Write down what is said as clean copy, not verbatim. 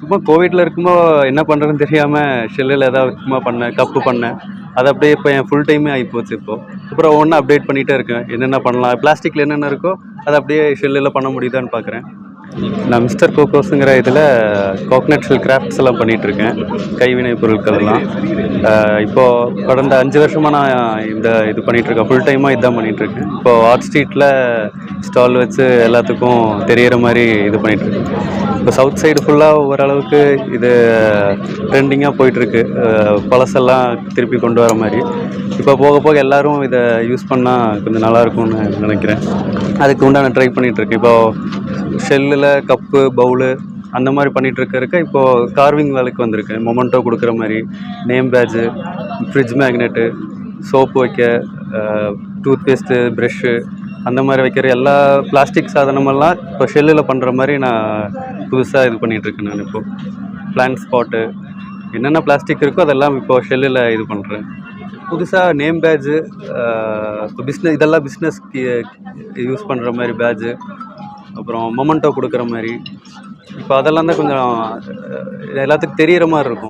சும்மா கோவிட்ல இருக்கும்போது என்ன பண்ணுறதுன்னு தெரியாமல் ஷெல்லில் ஏதாவது சும்மா பண்ணேன், கப்பு பண்ணேன். அது அப்படியே இப்போ என் ஃபுல் டைமே ஆகிப்போச்சு இப்போ. அப்புறம் ஒவ்வொன்றா அப்டேட் பண்ணிகிட்டே இருக்கேன். என்னென்ன பண்ணலாம், பிளாஸ்டிக்கில் என்னென்ன இருக்கோ அதை அப்படியே ஷெல்லில் பண்ண முடியுதான்னு பார்க்குறேன். நான் மிஸ்டர் கோகோஸுங்கிற இதில் கோகனட் ஷெல் கிராஃப்ட்ஸ் எல்லாம் பண்ணிகிட்ருக்கேன். கைவினை பொருட்கள் எல்லாம். இப்போது கடந்த 5 வருஷமாக நான் இது பண்ணிகிட்ருக்கேன். ஃபுல் டைமாக இதுதான் பண்ணிகிட்ருக்கேன். இப்போது ஆர்ட் ஸ்ட்ரீட்டில் ஸ்டால் வச்சு எல்லாத்துக்கும் தெரிகிற மாதிரி இது பண்ணிகிட்ருக்கேன். இப்போ சவுத் சைடு ஃபுல்லாக ஓரளவுக்கு இது ட்ரெண்டிங்காக போயிட்டுருக்கு. பழசெல்லாம் திருப்பி கொண்டு வர மாதிரி. இப்போ போக போக எல்லோரும் இதை யூஸ் பண்ணால் கொஞ்சம் நல்லாயிருக்கும்னு நினைக்கிறேன். அதுக்கு உண்டான ட்ரை பண்ணிகிட்ருக்கேன். இப்போது ஷெல்லில் கப்பு, பவுலு அந்த மாதிரி பண்ணிகிட்ருக்க இப்போது கார்விங் வேலைக்கு வந்திருக்கேன். மொமெண்டோ கொடுக்குற மாதிரி, name badge, fridge magnet, soap வைக்க, டூத் பேஸ்ட்டு, ப்ரெஷ்ஷு அந்த மாதிரி வைக்கிற எல்லா பிளாஸ்டிக் சாதனமெல்லாம் இப்போ ஷெல்லில் பண்ணுற மாதிரி நான் புதுசாக இது பண்ணிகிட்ருக்கேன். நான் இப்போது பிளான்ட் ஸ்பாட்டு என்னென்ன பிளாஸ்டிக் இருக்கோ அதெல்லாம் இப்போது ஷெல்லில் இது பண்ணுறேன். புதுசாக நேம் பேட்ஜு, இப்போ இதெல்லாம் பிஸ்னஸ்க்கு யூஸ் பண்ணுற மாதிரி பேட்ஜு, அப்புறம் மொமெண்டோ கொடுக்குற மாதிரி இப்போ அதெல்லாம் தான் கொஞ்சம் எல்லாத்துக்கும் தெரிகிற மாதிரி இருக்கும்.